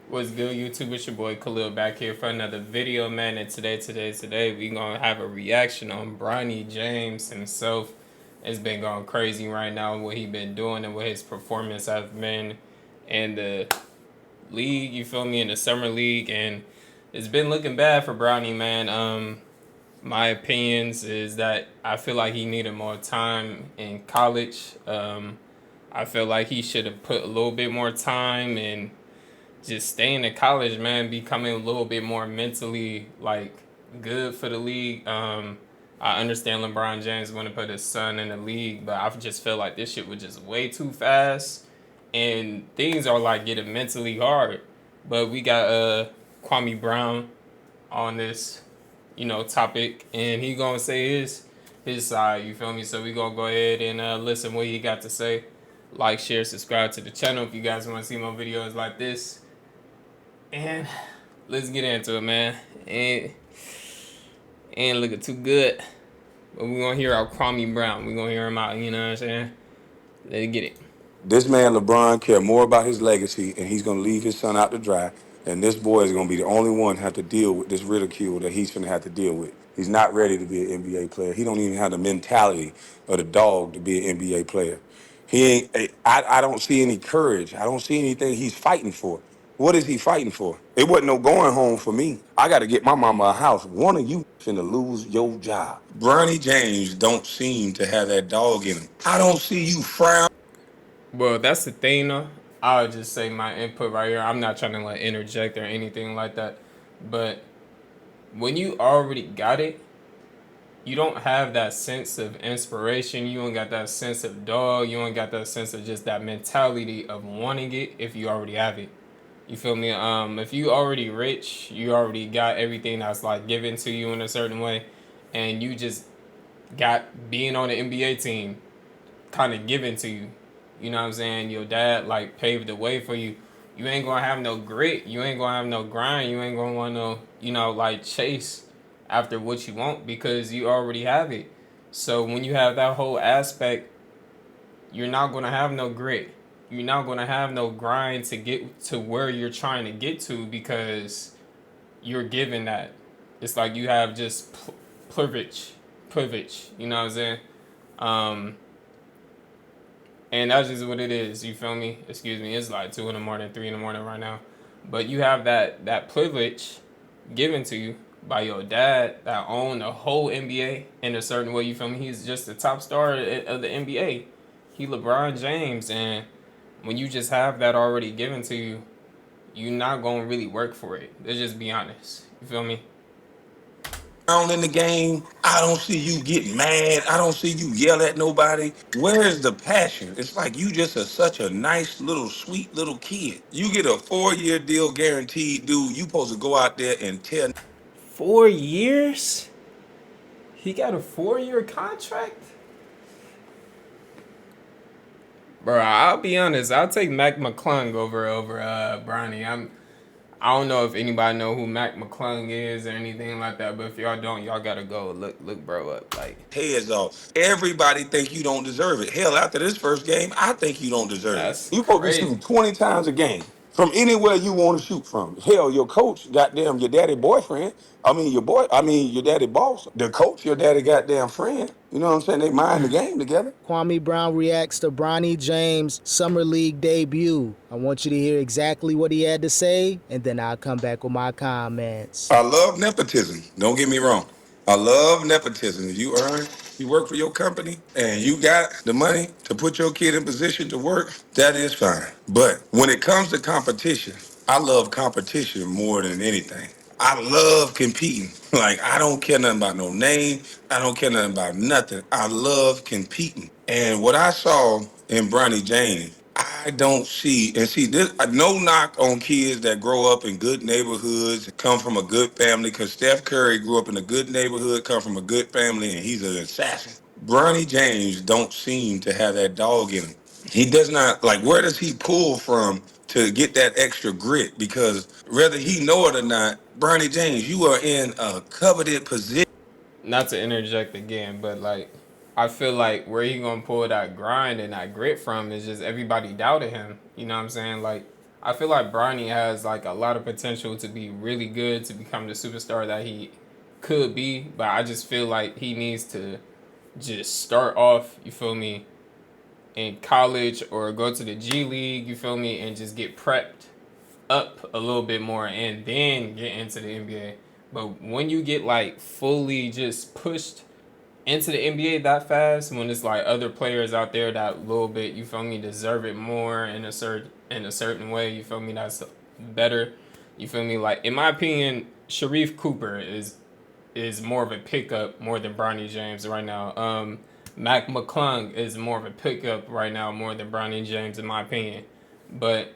What's good, YouTube? It's your boy Khalil back here for another video, man. And today, we gonna have a reaction on Bronny James himself. It's been going crazy right now, what he been doing and what his performance has been in the league. You feel me? In the summer league, and it's been looking bad for Bronny, man. My opinions is that I feel like he needed more time in college. I feel like he should have put a little bit more time in just staying in college, man, becoming a little bit more mentally like good for the league. I understand LeBron James want to put his son in the league, but I just feel like this shit was just way too fast, and things are like getting mentally hard. But we got Kwame Brown on this, topic, and he gonna say his side. You feel me? So we gonna go ahead and listen what he got to say. Like, share, subscribe to the channel if you guys want to see more videos like this. And let's get into it, man. And looking too good. But we're gonna hear out Kwame Brown. We're gonna hear him out, you know what I'm saying? Let's get it. This man, LeBron, care more about his legacy, and he's going to leave his son out to dry. And this boy is going to be the only one have to deal with this ridicule that he's going to have to deal with. He's not ready to be an NBA player. He don't even have the mentality of the dog to be an NBA player. He ain't. I don't see any courage. I don't see anything he's fighting for. What is he fighting for? It wasn't no going home for me. I got to get my mama a house. One of you finna lose your job. Bronny James don't seem to have that dog in him. I don't see you frown. Well, that's the thing, though. I'll just say my input right here. I'm not trying to like interject or anything like that. But when you already got it, you don't have that sense of inspiration. You don't got that sense of dog. You don't got that sense of just that mentality of wanting it if you already have it. You feel me? If you already rich, you already got everything that's like given to you in a certain way, and you just got being on the NBA team kind of given to you. You know what I'm saying? Your dad like paved the way for you. You ain't gonna have no grit. You ain't gonna have no grind. You ain't gonna want no, like chase after what you want because you already have it. So when you have that whole aspect, you're not gonna have no grit. You're not gonna have no grind to get to where you're trying to get to because you're given that. It's like you have just privilege. You know what I'm saying? Um, and that's just what it is. You feel me? Excuse me. It's like 2 in the morning, 3 in the morning right now. But you have that privilege given to you by your dad that owned the whole NBA in a certain way. You feel me? He's just the top star of the NBA. He LeBron James, and when you just have that already given to you, you're not gonna really work for it. Let's just be honest. You feel me? In the game. I don't see you get mad. I don't see you yell at nobody. Where's the passion? It's like you just are such a nice little sweet little kid. You get a 4-year deal guaranteed, dude. You supposed to go out there and tear. 4 years? He got a 4 year contract? Bro, I'll be honest. I'll take Mac McClung over Bronny. I don't know if anybody know who Mac McClung is or anything like that, but if y'all don't, y'all gotta go look bro up. Like, Heads off. Everybody think you don't deserve it. Hell, after this first game, I think you don't deserve it. that's You supposed to be shooting crazy. 20 times a game from anywhere you want to shoot from. Hell, your coach, goddamn, your daddy boyfriend. Your daddy boss. The coach, your daddy goddamn friend. You know what I'm saying? They mind the game together. Kwame Brown reacts to Bronny James' Summer League debut. I want you to hear exactly what he had to say, and then I'll come back with my comments. I love nepotism. Don't get me wrong. I love nepotism. You work for your company, and you got the money to put your kid in position to work, that is fine. But when it comes to competition, I love competition more than anything. I love competing. Like, I don't care nothing about no name. I don't care nothing about nothing. I love competing. And what I saw in Bronny James, I don't see, and see this, no knock on kids that grow up in good neighborhoods, come from a good family, because Steph Curry grew up in a good neighborhood, come from a good family, and he's an assassin. Bronny James don't seem to have that dog in him. He does not, like, where does he pull from to get that extra grit? Because whether he know it or not, Bronny James, you are in a coveted position. Not to interject again, but like, I feel like where he gonna pull that grind and that grit from is just everybody doubted him. You know what I'm saying? Like, I feel like Bronny has like a lot of potential to be really good, to become the superstar that he could be, but I just feel like he needs to just start off, you feel me, in college or go to the G League, you feel me, and just get prepped up a little bit more and then get into the NBA. But when you get like fully just pushed into the NBA that fast, when it's like other players out there that little bit, you feel me, deserve it more in a certain way, you feel me, that's better. You feel me? Like in my opinion, Sharif Cooper is more of a pickup more than Bronny James right now. Mac McClung is more of a pickup right now more than Bronny James in my opinion. But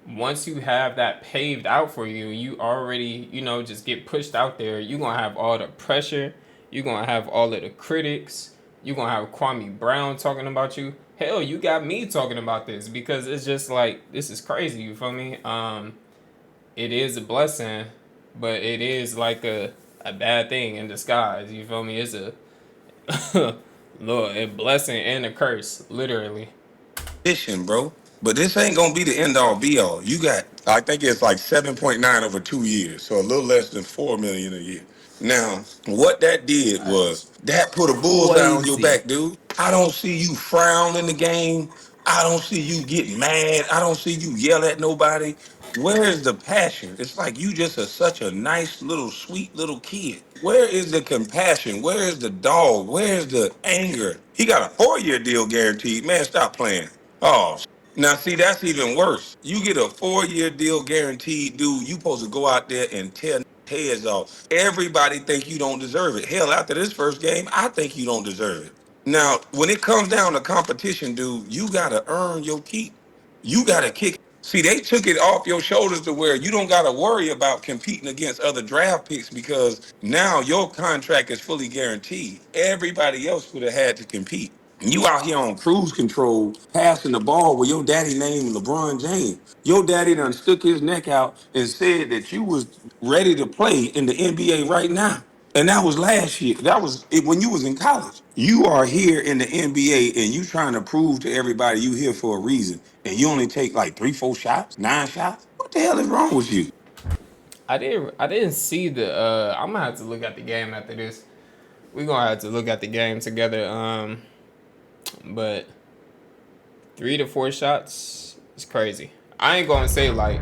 once you have that paved out for you, you already, just get pushed out there. You're going to have all the pressure. You're going to have all of the critics. You're going to have Kwame Brown talking about you. Hell, you got me talking about this because it's just like, this is crazy. You feel me? It is a blessing, but it is like a bad thing in disguise. You feel me? It's a, a blessing and a curse, literally. Bro. But this ain't gonna be the end all be all. You got, I think it's like 7.9 over 2 years, so a little less than 4 million a year. Now, what that did was that put a bullseye on your Crazy. back, dude. I don't see you frown in the game. I don't see you get mad. I don't see you yell at nobody. Where is the passion? It's like you just are such a nice little sweet little kid. Where is the compassion? Where is the dog? Where is the anger? He got a 4 year deal guaranteed. Man, stop playing. Oh, now see, that's even worse. You get a 4 year deal guaranteed, dude. You supposed to go out there and tear heads off. Everybody think you don't deserve it. Hell, after this first game, I think you don't deserve it. Now, when it comes down to competition, dude, you gotta earn your keep. You gotta kick. See, they took it off your shoulders to where you don't gotta worry about competing against other draft picks because now your contract is fully guaranteed. Everybody else would have had to compete. You out here on cruise control, passing the ball with your daddy named LeBron James. Your daddy done stuck his neck out and said that you was ready to play in the NBA right now. And that was last year. That was it when you was in college. You are here in the NBA and you trying to prove to everybody you here for a reason. And you only take like 3, 4 shots, 9 shots. What the hell is wrong with you? I didn't see the I'm gonna have to look at the game after this. We're gonna have to look at the game together. But 3 to 4 shots is crazy. I ain't gonna say like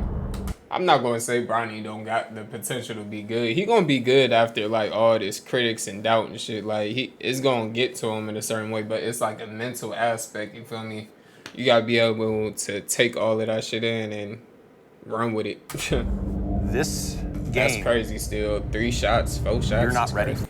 I'm not gonna say Bronny don't got the potential to be good. He gonna be good after like all this critics and doubt and shit. Like he it's gonna get to him in a certain way, but it's like a mental aspect. You feel me? You gotta be able to take all of that shit in and run with it. This That's game, crazy. Still 3 shots, 4 shots. you're Is not ready. crazy.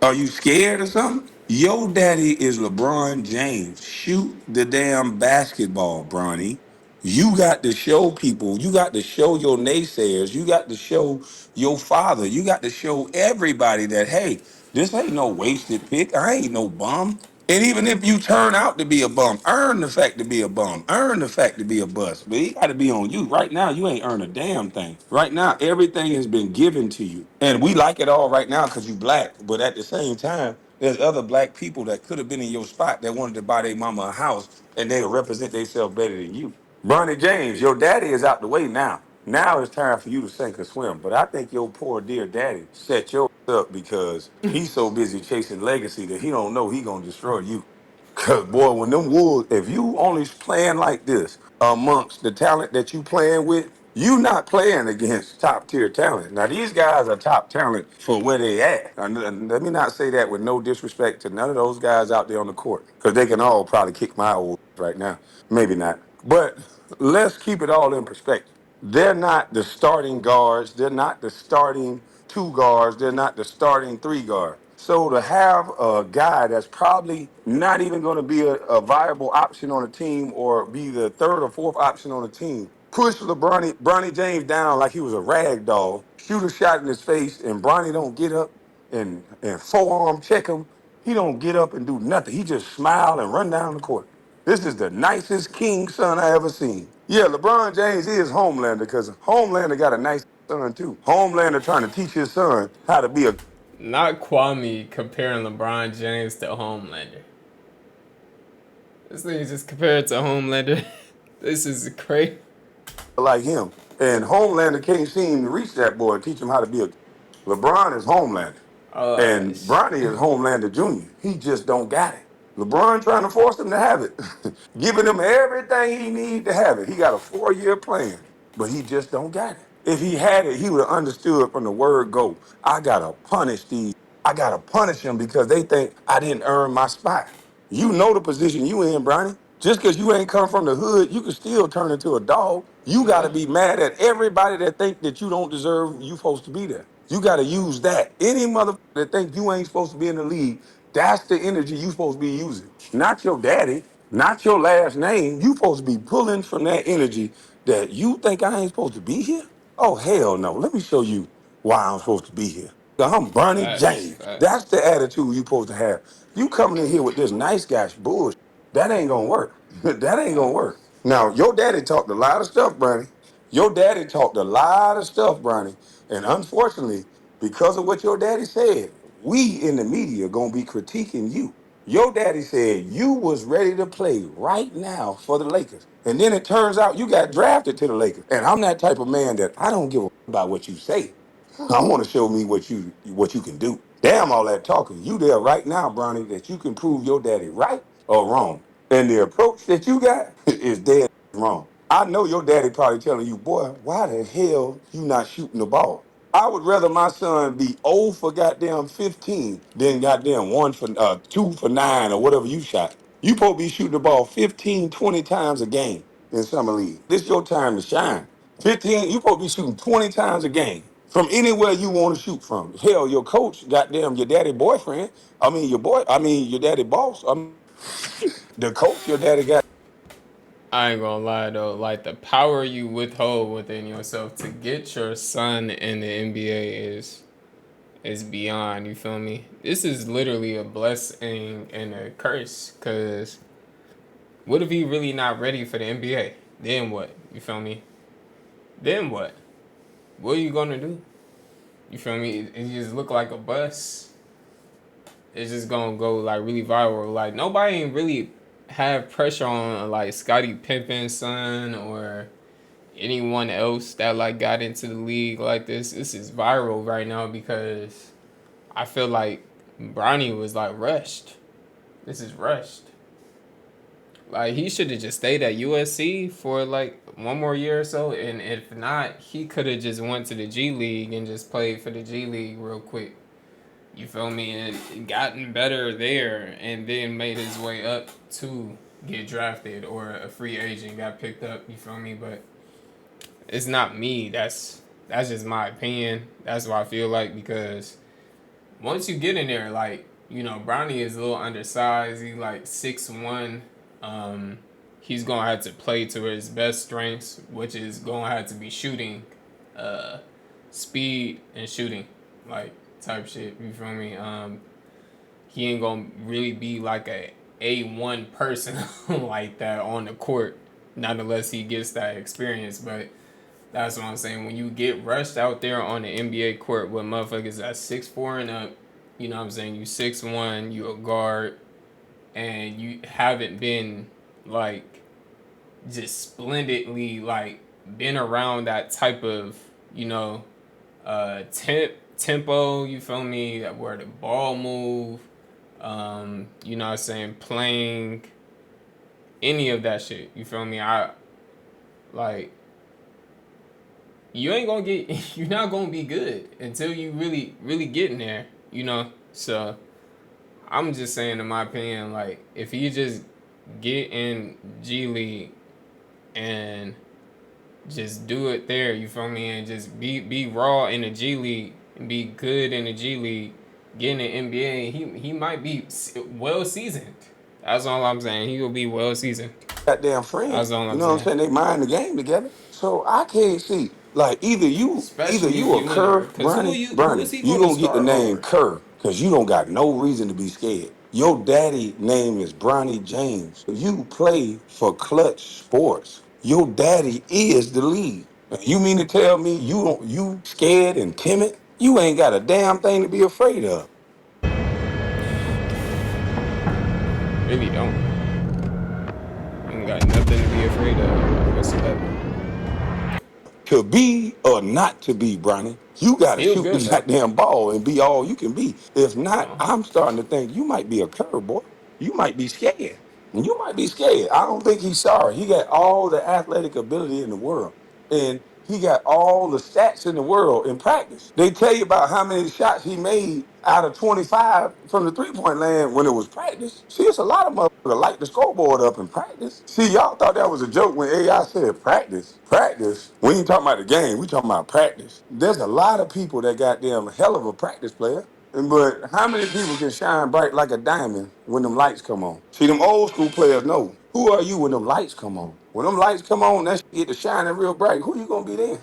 Are you scared or something? Your daddy is LeBron James. Shoot the damn basketball, Bronny. You got to show people, you got to show your naysayers, you got to show your father, you got to show everybody that, hey, this ain't no wasted pick. I ain't no bum. And even if you turn out to be a bum, earn the fact to be a bum, earn the fact to be a bust. But it got to be on you. Right now, you ain't earned a damn thing. Right now, everything has been given to you. And we like it all right now because you black. But at the same time, there's other black people that could have been in your spot that wanted to buy their mama a house and they represent themselves better than you. Bronny James, your daddy is out the way now. Now it's time for you to sink or swim. But I think your poor dear daddy set your up because he's so busy chasing legacy that he don't know he gonna destroy you. Cause boy, when them wolves, if you only playing like this amongst the talent that you playing with, you not playing against top tier talent. Now these guys are top talent for where they at. And let me not say that with no disrespect to none of those guys out there on the court, because they can all probably kick my old right now. Maybe not. But let's keep it all in perspective. They're not the starting guards. They're not the starting two guards. They're not the starting three guard. So to have a guy that's probably not even going to be a viable option on a team or be the third or fourth option on a team, push Bronny James down like he was a rag doll, shoot a shot in his face, and Bronny don't get up and forearm check him. He don't get up and do nothing. He just smile and run down the court. This is the nicest king son I ever seen. Yeah, LeBron James is Homelander because Homelander got a nice son too. Homelander trying to teach his son how to be a. Not Kwame comparing LeBron James to Homelander. This thing is just compared to Homelander. This is crazy. like him. And Homelander can't seem to reach that boy and teach him how to be a. LeBron is Homelander. Uh, And Bronny is Homelander Jr. He just don't got it. LeBron trying to force him to have it, giving him everything he need to have it. He got a 4-year plan, but he just don't got it. If he had it, he would have understood from the word go. I gotta punish these. I gotta punish them because they think I didn't earn my spot. You know the position you in, Bronny. Just because you ain't come from the hood, you can still turn into a dog. You got yeah. to be mad at everybody that think that you don't deserve you supposed to be there. You got to use that. Any motherfucker that think you ain't supposed to be in the league, that's the energy you supposed to be using. Not your daddy, not your last name. You supposed to be pulling from that energy that you think I ain't supposed to be here. Oh hell no! Let me show you why I'm supposed to be here. I'm Bronny Facts, James. That's facts. the attitude you supposed to have. You coming in here with this nice guy bullshit. That ain't gonna work. That ain't gonna work. Facts. Now, your daddy talked a lot of stuff, Bronny. Your daddy talked a lot of stuff, Bronny. And unfortunately, because of what your daddy said, we in the media gonna be critiquing you. Your daddy said you was ready to play right now for the Lakers. And then it turns out you got drafted to the Lakers. And I'm that type of man that I don't give a about what you say. I want to show me what you can do. Damn all that talking. You there right now, Bronny, that you can prove your daddy right or wrong. And the approach that you got is dead wrong. I know your daddy probably telling you, boy, why the hell you not shooting the ball? I would rather my son be 0 for goddamn 15 than goddamn 2 for 9 or whatever you shot. You supposed to be shooting the ball 15, 20 times a game in summer league. This your time to shine. 15, you supposed to be shooting 20 times a game from anywhere you want to shoot from. Hell, your coach, goddamn, your daddy boyfriend. Your daddy boss. The coach your daddy got. I ain't gonna lie though, like the power you withhold within yourself to get your son in the NBA is beyond. You feel me? This is literally a blessing and a curse. Cause what if he really not ready for the NBA? Then what? You feel me? Then what? What are you gonna do? You feel me? It just look like a bust. It's just gonna go like really viral. Like nobody ain't really have pressure on like Scottie Pippen's son or anyone else that like got into the league like this. This is viral right now because I feel like Bronny was like rushed. This is rushed. Like he should have just stayed at USC for like one more year or so, and if not, he could have just went to the G League and just played for the G League real quick. You feel me? And gotten better there, and then made his way up to get drafted or a free agent got picked up. You feel me? But it's not me. That's just my opinion. That's what I feel like because once you get in there, like Bronny is a little undersized. He like 6'1". He's gonna have to play to his best strengths, which is gonna have to be shooting, uh, speed and shooting, like type shit. You feel me? He ain't gonna really be like a one person like that on the court, not unless he gets that experience. But that's what I'm saying. When you get rushed out there on the NBA court with motherfuckers at 6'4" and up, you know what I'm saying? You 6'1", you a guard, and you haven't been like just splendidly like been around that type of tempo. You feel me? Where the ball move, you know what I'm saying? Playing any of that shit. You feel me? I like you ain't gonna get you're not gonna be good until you really get in there, so I'm just saying in my opinion, like if you just get in G League and just do it there, you feel me, and just be raw in the G League and be good in the G League, get in the NBA, he might be well seasoned. That's all I'm saying. He will be well seasoned. Goddamn friends. That's all You I'm know what I'm saying. saying? They mind the game together. So I can't see. Like either Especially if you a you in Kerr, there, cause who is Bronny, he you gonna gonna get the start name over? Kerr because you don't got no reason to be scared. Your daddy name is Bronny James. You play for Clutch Sports. Your daddy is the league. You mean to tell me you scared and timid? You ain't got a damn thing to be afraid of. Really don't. You ain't got nothing to be afraid of whatsoever. to be or not to be, Bronny. You got to He was shoot the good though. goddamn ball and be all you can be. If not, Oh, I'm starting to think you might be a curveball. You might be scared. You might be scared. I don't think he's sorry. He got all the athletic ability in the world. And he got all the stats in the world in practice. They tell you about how many shots he made out of 25 from the three-point land when it was practice. See, it's a lot of motherfuckers light the scoreboard up in practice. See, y'all thought that was a joke when AI said practice. Practice. We ain't talking about the game. We talking about practice. There's a lot of people that got them hell of a practice player. But how many people can shine bright like a diamond when them lights come on? See, them old school players know. Who are you when them lights come on? When them lights come on, that shit get to shining real bright. Who you gonna be then?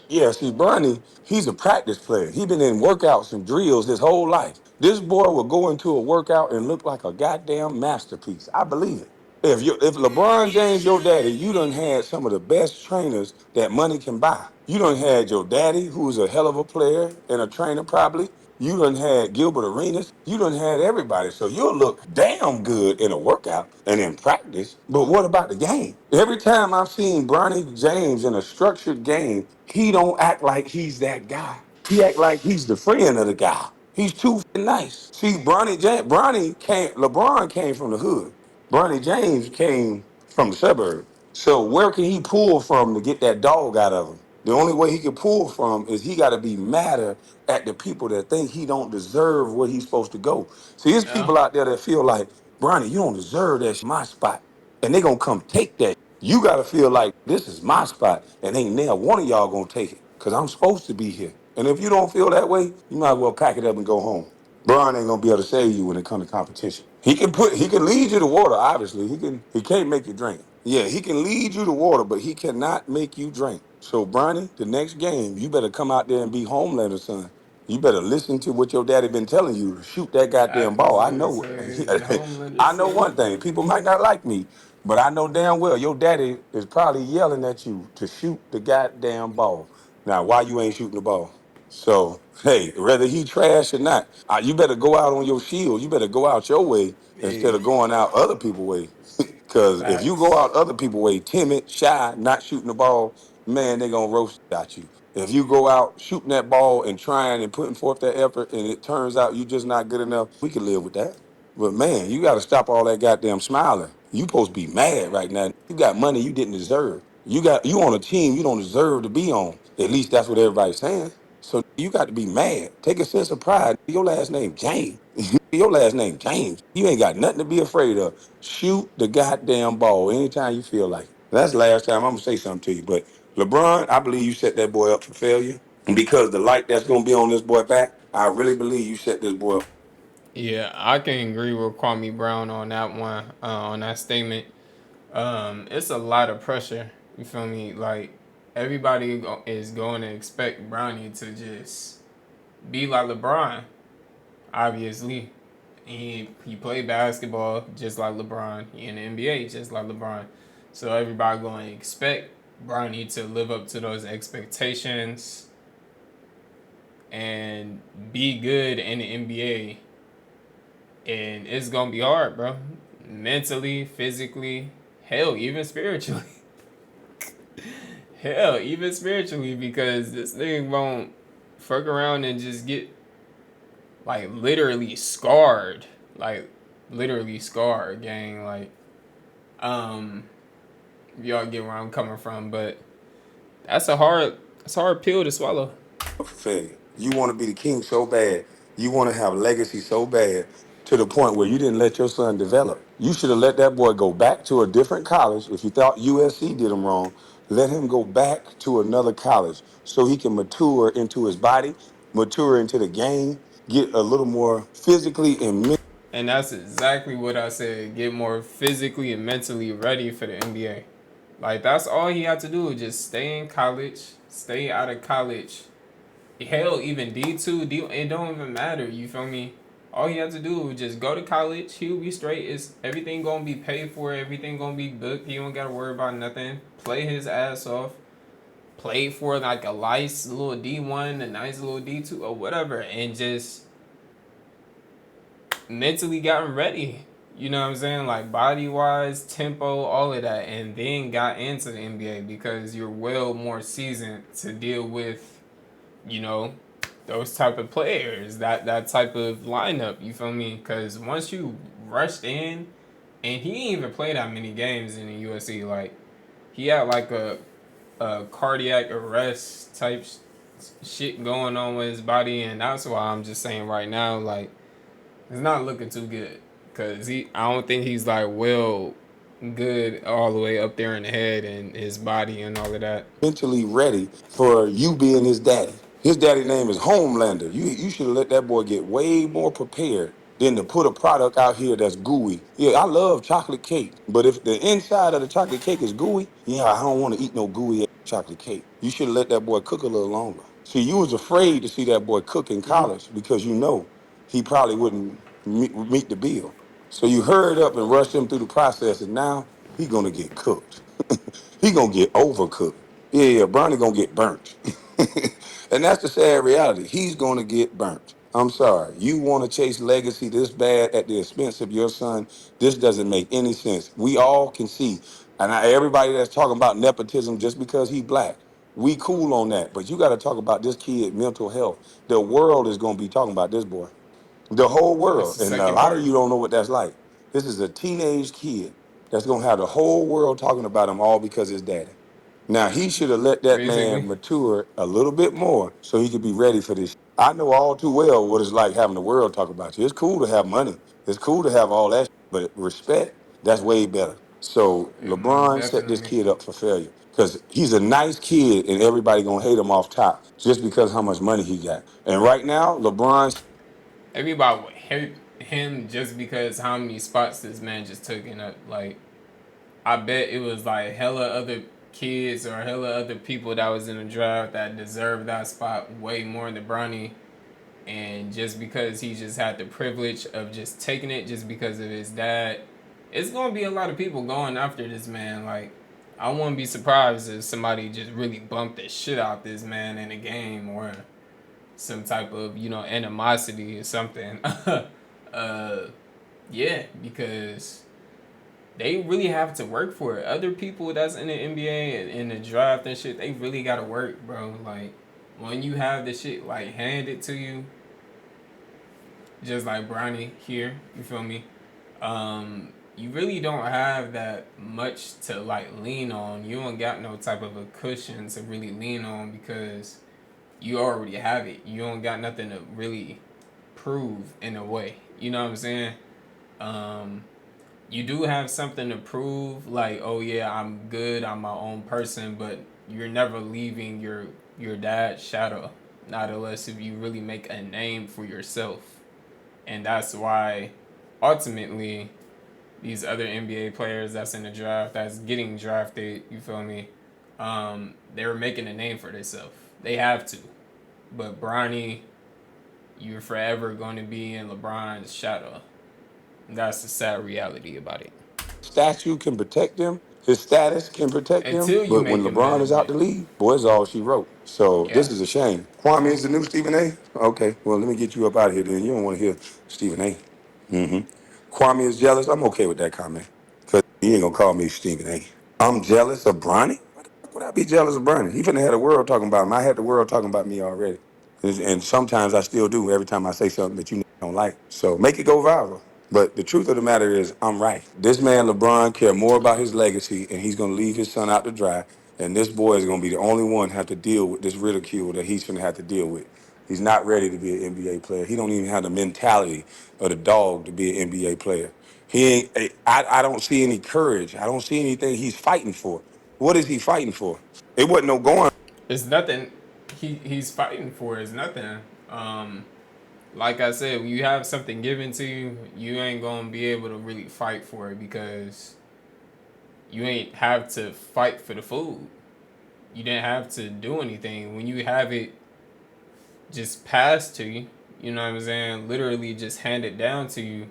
Yeah, see, Bronny, he's a practice player. He been in workouts and drills his whole life. This boy will go into a workout and look like a goddamn masterpiece. I believe it. If LeBron James your daddy, you done had some of the best trainers that money can buy. You done had your daddy, who's a hell of a player and a trainer probably. You done had Gilbert Arenas. You done had everybody. So you'll look damn good in a workout and in practice. But what about the game? Every time I've seen Bronny James in a structured game, he don't act like he's that guy. He act like he's the friend of the guy. He's too nice. See, LeBron came from the hood. Bronny James came from the suburb. So where can he pull from to get that dog out of him? The only way he can pull from is he got to be madder at the people that think he don't deserve where he's supposed to go. See, there's yeah. people out there that feel like, Bronny, you don't deserve that my spot. And they going to come take that. You got to feel like this is my spot and ain't never one of y'all going to take it because I'm supposed to be here. And if you don't feel that way, you might as well pack it up and go home. Bron ain't gonna be able to save you when it comes to competition. He can lead you to water, obviously. He can't make you drink. Yeah, he can lead you to water, but he cannot make you drink. So Bronny, the next game, you better come out there and be Homelander, son. You better listen to what your daddy been telling you. Shoot that I goddamn ball. was I gonna know. say the Homelander I know son. one thing. People might not like me, but I know damn well your daddy is probably yelling at you to shoot the goddamn ball. Now, why you ain't shooting the ball? So, hey, whether he trash or not, you better go out on your shield. You better go out your way instead Hey, of going out other people's way. Because if you go facts. out other people's way, timid, shy, not shooting the ball, man, they going to roast at you. If you go out shooting that ball and trying and putting forth that effort and it turns out you just not good enough, we can live with that. But man, you got to stop all that goddamn smiling. You supposed to be mad right now. You got money you didn't deserve. You on a team you don't deserve to be on. At least that's what everybody's saying. So you got to be mad. Take a sense of pride. Your last name James. Your last name James. You ain't got nothing to be afraid of. Shoot the goddamn ball anytime you feel like it. That's the last time I'm gonna say something to you. But LeBron, I believe you set that boy up for failure. And because the light that's gonna be on this boy back, I really believe you set this boy up. Yeah, I can agree with Kwame Brown on that one, on that statement. It's a lot of pressure. You feel me? Like everybody is going to expect Bronny to just be like LeBron. Obviously, he played basketball just like LeBron. He in the NBA just like LeBron. So everybody going to expect Bronny to live up to those expectations and be good in the NBA. And it's gonna be hard, bro. Mentally, physically, hell, even spiritually. Hell, even spiritually, because this thing won't fuck around and just get like literally scarred. Like literally scarred, gang. Like, um, y'all get where I'm coming from, but that's a hard pill to swallow. For failure. You want to be the king so bad. You want to have legacy so bad to the point where you didn't let your son develop. You should have let that boy go back to a different college. If you thought USC did him wrong, let him go back to another college so he can mature into his body, mature into the game, get a little more physically and mentally. And that's exactly what I said. Get more physically and mentally ready for the NBA. Like that's all he had to do. Just stay in college, stay out of college. Hell, even D2, it don't even matter. You feel me? All he had to do was just go to college. He'll be straight. It's everything gonna be paid for. Everything gonna be booked. He don't gotta worry about nothing. Play his ass off. Play for like a nice little D1, a nice little D2, or whatever, and just mentally gotten ready. You know what I'm saying? Like body wise, tempo, all of that, and then got into the NBA because you're well more seasoned to deal with, you know, those type of players, that type of lineup. You feel me? Because once you rushed in, and he didn't even play that many games in the USC. Like he had like a cardiac arrest type shit going on with his body, and that's why I'm just saying right now, like it's not looking too good. Cause I don't think he's like well good all the way up there in the head and his body and all of that. Mentally ready for you being his daddy. His daddy name is Homelander. You should have let that boy get way more prepared than to put a product out here that's gooey. Yeah, I love chocolate cake, but if the inside of the chocolate cake is gooey, yeah, I don't want to eat no gooey chocolate cake. You should have let that boy cook a little longer. See, you was afraid to see that boy cook in college because you know he probably wouldn't meet the bill. So you hurried up and rushed him through the process, and now he gonna get cooked. He gonna get overcooked. Yeah, Bronny gonna get burnt. And that's the sad reality. He's gonna get burnt. I'm sorry. You want to chase legacy this bad at the expense of your son? This doesn't make any sense. We all can see, and everybody that's talking about nepotism just because he black, we cool on that. But you got to talk about this kid mental health. The world is gonna be talking about this boy. The whole That's world. the And a second lot of part. you don't know what that's like. This is a teenage kid that's gonna have the whole world talking about him all because his daddy. Now he should have let that Basically, man mature a little bit more so he could be ready for this. I know all too well what it's like having the world talk about you. It's cool to have money. It's cool to have all that, but respect, that's way better. So most LeBron set this definitely. kid up for failure because he's a nice kid and everybody gonna hate him off top just because how much money he got. And right now, LeBron. Everybody would hate him just because how many spots this man just took in up. Like I bet it was like hella other kids or hella other people that was in the draft that deserved that spot way more than Bronny. And just because he just had the privilege of just taking it just because of his dad, it's gonna be a lot of people going after this man. Like I wouldn't be surprised if somebody just really bumped the shit out this man in a game or some type of animosity or something. Yeah, because they really have to work for it. Other people that's in the NBA and in the draft and shit, they really gotta work, bro. Like when you have the shit like handed to you, just like Bronny here, you feel me? You really don't have that much to like lean on. You don't got no type of a cushion to really lean on because you already have it. You don't got nothing to really prove in a way. You know what I'm saying? Um, you do have something to prove, like, oh yeah, I'm good, I'm my own person, but you're never leaving your dad's shadow, not unless if you really make a name for yourself. And that's why ultimately these other NBA players that's in the draft, that's getting drafted, you feel me? They're making a name for themselves. They have to. But Bronny, you're forever going to be in LeBron's shadow. That's the sad reality about it. Statue can protect him. His status can protect him. Until you But when make him LeBron that is out shit. the league, boy, it's all she wrote. So Yeah. this is a shame. Kwame is the new Stephen A. Okay, well let me get you up out of here. Then you don't want to hear Stephen A. hmm Kwame is jealous. I'm okay with that comment because he ain't gonna call me Stephen A. I'm jealous of Bronny. Why the fuck would I be jealous of Bronny? He finna have the world talking about him. I had the world talking about me already, and sometimes I still do every time I say something that you don't like. So make it go viral. But the truth of the matter is, I'm right. This man, LeBron, care more about his legacy, and he's going to leave his son out to dry. And this boy is going to be the only one have to deal with this ridicule that he's going to have to deal with. He's not ready to be an NBA player. He don't even have the mentality of the dog to be an NBA player. He ain't. I don't see any courage. I don't see anything he's fighting for. What is he fighting for? It wasn't no going. It's nothing he's fighting for is nothing. Um like I said, when you have something given to you, you ain't gonna be able to really fight for it because you ain't have to fight for the food. You didn't have to do anything. When you have it just passed to you, you know what I'm saying? Literally just handed down to you.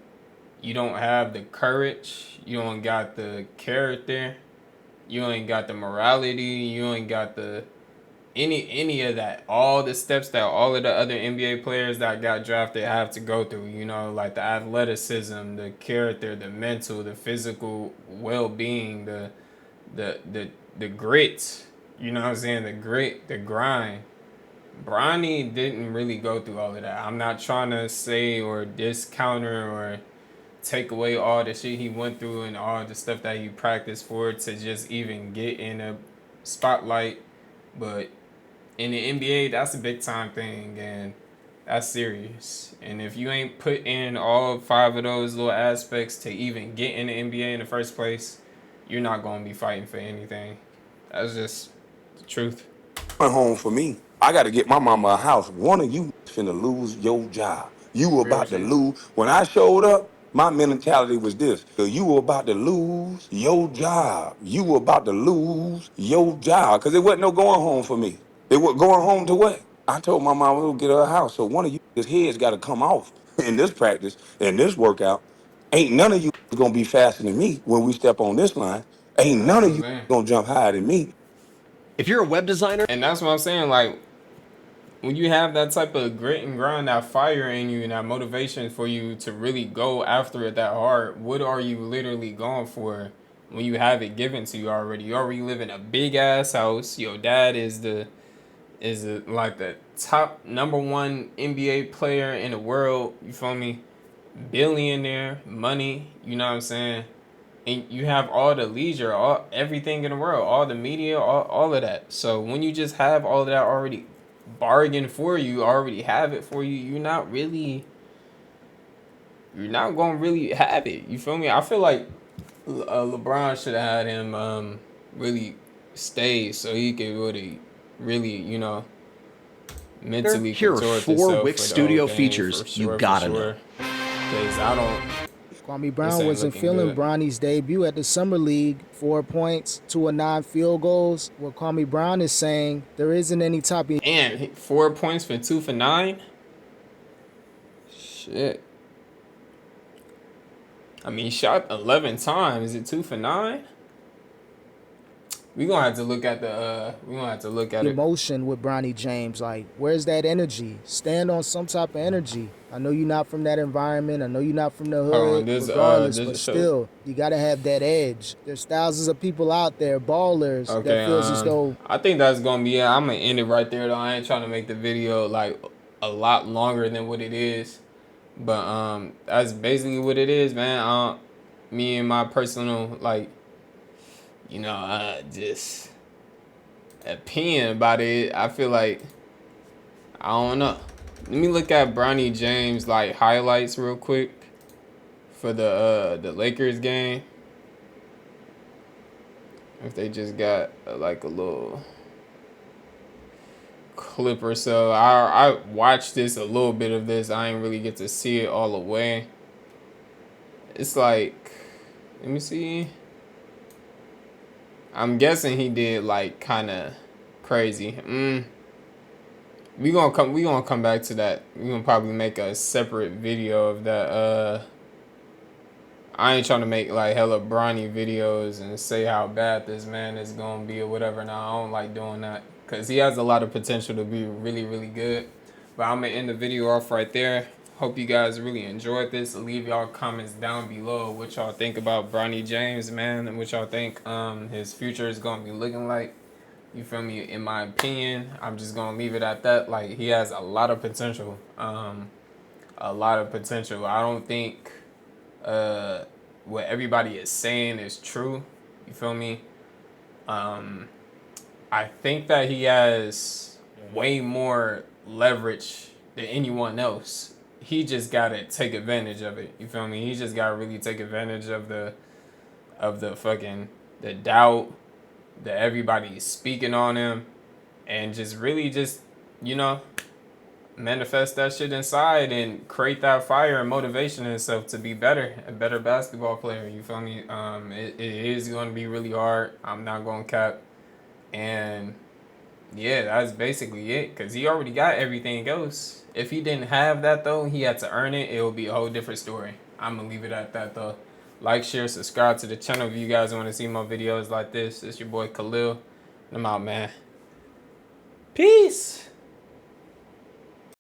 You don't have the courage. You don't got the character. You ain't got the morality. You ain't got any of that, all the steps that all of the other NBA players that got drafted have to go through, you know, like the athleticism, the character, the mental, the physical well-being, the the the grit, you know what I'm saying, the grit, the grind. Bronny didn't really go through all of that. I'm not trying to say or discount or take away all the shit he went through and all the stuff that he practiced for to just even get in a spotlight, but in the NBA, that's a big time thing, and that's serious. And if you ain't put in all five of those little aspects to even get in the NBA in the first place, you're not gonna be fighting for anything. That's just the truth. Home for me. I got to get my mama a house. One of you finna lose your job. You were Real about to shit. lose. When I showed up, my mentality was this. So you were about to lose your job. You were about to lose your job. Because there wasn't no going home for me. They were going home to what? I told my mama we'll get her a house. So one of you, his head's got to come off in this practice, in this workout. Ain't none of you gonna be faster than me when we step on this line. Ain't That's none what of I'm you saying. gonna jump higher than me. If you're a web designer, And that's what I'm saying. Like, when you have that type of grit and grind, that fire in you, and that motivation for you to really go after it that hard, what are you literally going for when you have it given to you already? You already live in a big ass house. Your dad is like the top number one NBA player in the world. You feel me? Billionaire, money. You know what I'm saying? And you have all the leisure, all everything in the world, all the media, all of that. So when you just have all of that already bargained for you, already have it for you, you're not gonna really have it. You feel me? I feel like LeBron should have had him really stay so he could really, you know, mentally here are contort 4 himself Wix for the whole Studio thing, features for you sure, for gotta know. sure. Because I don't, Kwame this Brown ain't wasn't looking feeling good. Bronny's debut at the Summer League. 4 points, 2 of 9 field goals. What Kwame Brown is saying, there isn't any top. And 4 points for 2 for 9. Shit. I mean, he shot 11 times. Is it 2 for 9? We gonna have to look at the. We gonna have to look at it. Emotion with Bronny James. Like, where's that energy? Stand on some type of energy. I know you're not from that environment. I know you're not from the Hold on, hood, regardless, but this show. still, you gotta have that edge. There's thousands of people out there, ballers, that Okay, feels as though I think that's gonna be it. I'm gonna end it right there though. I ain't trying to make the video like a lot longer than what it is. But that's basically what it is, man. Me and my personal, like, you know, just opinion about it. I feel like, I don't know. Let me look at Bronny James like highlights real quick for the Lakers game. If they just got like a little clip or so. I watched this, a little bit of this. I ain't really get to see it all the way. It's like, let me see. I'm guessing he did like kind of crazy. We gonna come back to that. We gonna probably make a separate video of that. I ain't trying to make like hella Bronny videos and say how bad this man is gonna be or whatever. Now I don't like doing that because he has a lot of potential to be really, really good. But I'm gonna end the video off right there. Hope you guys really enjoyed this. Leave y'all comments down below what y'all think about Bronny James, man, and what y'all think his future is gonna be looking like. You feel me? In my opinion, I'm just gonna leave it at that. Like, he has a lot of potential. A lot of potential. I don't think what everybody is saying is true. You feel me? I think that he has way more leverage than anyone else. He just gotta take advantage of it. You feel me? He just gotta really take advantage of the fucking the doubt that everybody is speaking on him, and just really just, you know, manifest that shit inside and create that fire and motivation in himself to be better, a better basketball player. You feel me? It is going to be really hard. I'm not going to cap. And yeah, that's basically it, because he already got everything else. If he didn't have that though, he had to earn it. It would be a whole different story. I'm going to leave it at that though. Like, share, subscribe to the channel if you guys want to see more videos like this. It's your boy Khalil. I'm out, man. Peace.